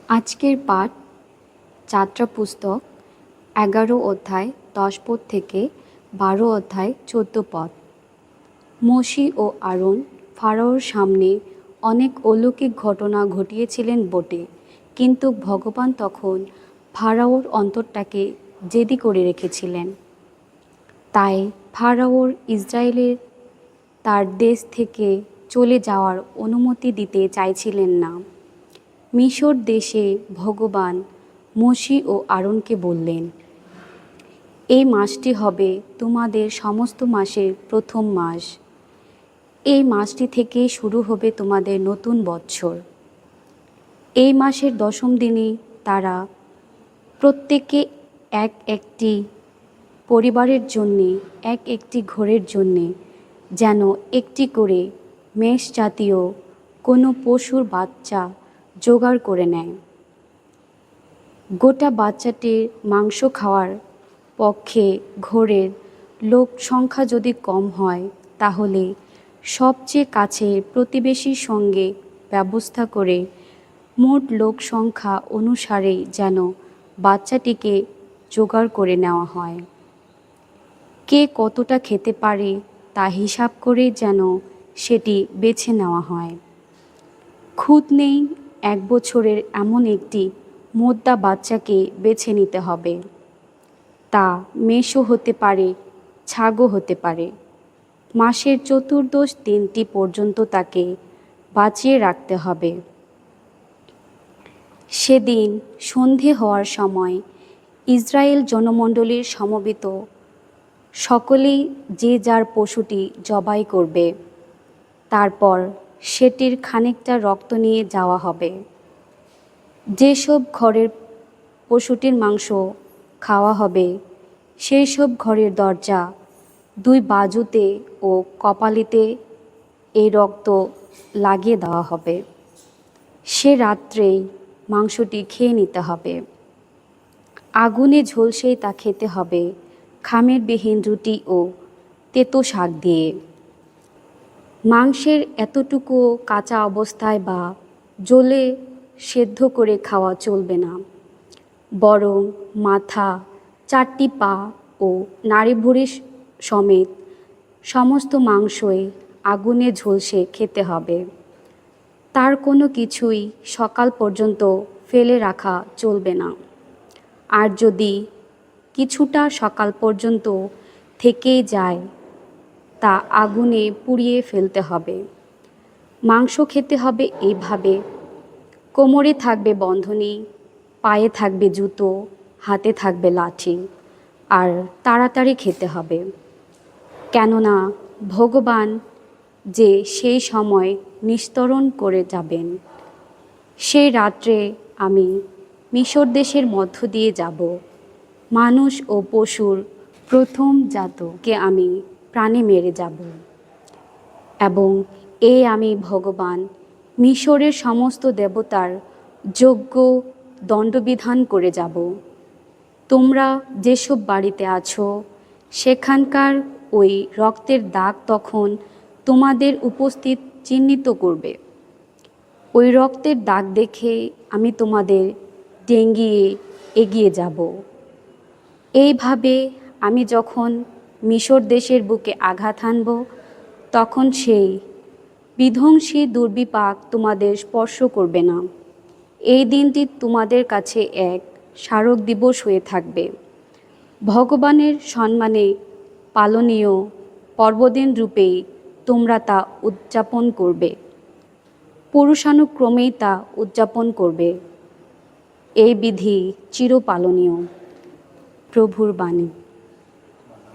আজকের পাঠ যাত্রা পুস্তক 11 অধ্যায় 10 পদ থেকে 12 অধ্যায় 14 পদ। মোশে ও আরন ফারাওর সামনে অনেক অলৌকিক ঘটনা ঘটিয়েছিলেন বটে, কিন্তু ভগবান তখন ফারাওর অন্তরটাকে জেদি করে রেখেছিলেন। তাই ফারাওর ইসরায়েলের তার দেশ থেকে চলে যাওয়ার অনুমতি দিতে চাইছিলেন না। মিশর দেশে ভগবান মোশে ও আরনকে বললেন, এই মাসটি হবে তোমাদের সমস্ত মাসের প্রথম মাস। এই মাসটি থেকে শুরু হবে তোমাদের নতুন বৎসর। এই মাসের 10ম দিনে তারা প্রত্যেকে এক একটি পরিবারের জন্যে, এক একটি ঘরের জন্যে যেন একটি করে মেষ জাতীয় কোনো পশুর বাচ্চা জোগাড় করে নেয়। গোটা বাচ্চাটির মাংস খাওয়ার পক্ষে ঘরের লোক সংখ্যা যদি কম হয়, তাহলে সবচেয়ে কাছের প্রতিবেশীর সঙ্গে ব্যবস্থা করে মোট লোক সংখ্যা অনুসারেই যেন বাচ্চাটিকে জোগাড় করে নেওয়া হয়। কে কতটা খেতে পারে তা হিসাব করেই যেন সেটি বেছে নেওয়া হয়। খুঁত নেই 1 বছরের এমন একটি মোদ্দা বাচ্চাকে বেছে নিতে হবে। তা মেষও হতে পারে, ছাগও হতে পারে। মাসের চতুর্দশ দিনটি পর্যন্ত তাকে বাঁচিয়ে রাখতে হবে। সেদিন সন্ধে হওয়ার সময় ইসরায়েল জনমণ্ডলীর সমবেত সকলেই যে যার পশুটি জবাই করবে। তারপর সেটির খানিকটা রক্ত নিয়ে যাওয়া হবে। যেসব ঘরের পশুটির মাংস খাওয়া হবে, সেই সব ঘরের দরজা 2 বাজুতে ও কপালিতে এই রক্ত লাগিয়ে দেওয়া হবে। সে রাত্রেই মাংসটি খেয়ে নিতে হবে। আগুনে ঝলসেই তা খেতে হবে, খামেরবিহীন রুটি ও তেতো শাক দিয়ে। মাংসের এতটুকু কাঁচা অবস্থায় বা জ্বলে সেদ্ধ করে খাওয়া চলবে না, বরং মাথা, 4টি পা ও নাড়িভুড়ি সমেত সমস্ত মাংসই আগুনে ঝলসে খেতে হবে। তার কোনো কিছুই সকাল পর্যন্ত ফেলে রাখা চলবে না। আর যদি কিছুটা সকাল পর্যন্ত থেকেই যায়, তা আগুনে পুড়িয়ে ফেলতে হবে। মাংস খেতে হবে এইভাবে: কোমরে থাকবে বন্ধনী, পায়ে থাকবে জুতো, হাতে থাকবে লাঠি, আর তাড়াতাড়ি খেতে হবে। কেননা ভগবান যে সেই সময় নিস্তরণ করে যাবেন। সেই রাত্রে আমি মিশর দেশের মধ্য দিয়ে যাব। মানুষ ও পশুর প্রথম জাতকে আমি প্রাণে মেরে যাব, এবং আমি ভগবান মিশরের সমস্ত দেবতার যজ্ঞ দণ্ডবিধান করে যাব। তোমরা যেসব বাড়িতে আছো, সেখানকার ওই রক্তের দাগ তখন তোমাদের উপস্থিত চিহ্নিত করবে। ওই রক্তের দাগ দেখে আমি তোমাদের ডেঙ্গিয়ে এগিয়ে যাব। এইভাবে আমি যখন মিশর দেশের বুকে আঘাত হানব, তখন সেই বিধ্বংসী দুর্বিপাক তোমাদের স্পর্শ করবে না। এই দিনটি তোমাদের কাছে এক স্মারক দিবস হয়ে থাকবে। ভগবানের সম্মানে পালনীয় পর্বদিন রূপেই তোমরা তা উদযাপন করবে। পুরুষানুক্রমেই তা উদযাপন করবে। এই বিধি চিরপালনীয়। প্রভুর বাণী।